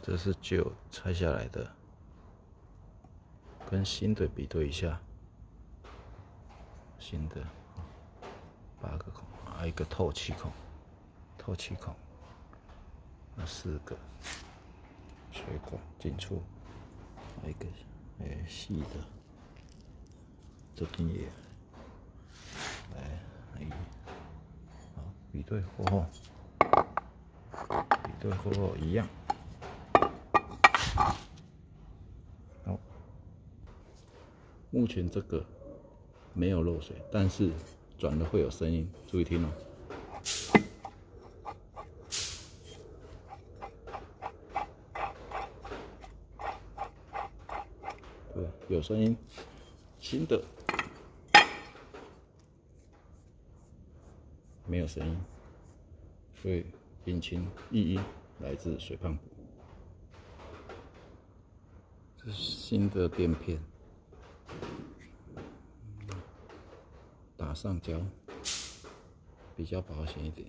这是旧拆下来的，跟新的比对一下。新的8个孔，还有一个透气孔，那4个水管进出，还有一个细的，这边也来，好，比对过后，一样。好，目前这个没有漏水，但是转了会有声音，注意听哦。对，有声音。新的没有声音，所以引擎异音来自水泵补。这是新的垫片，打上胶比较保险一点。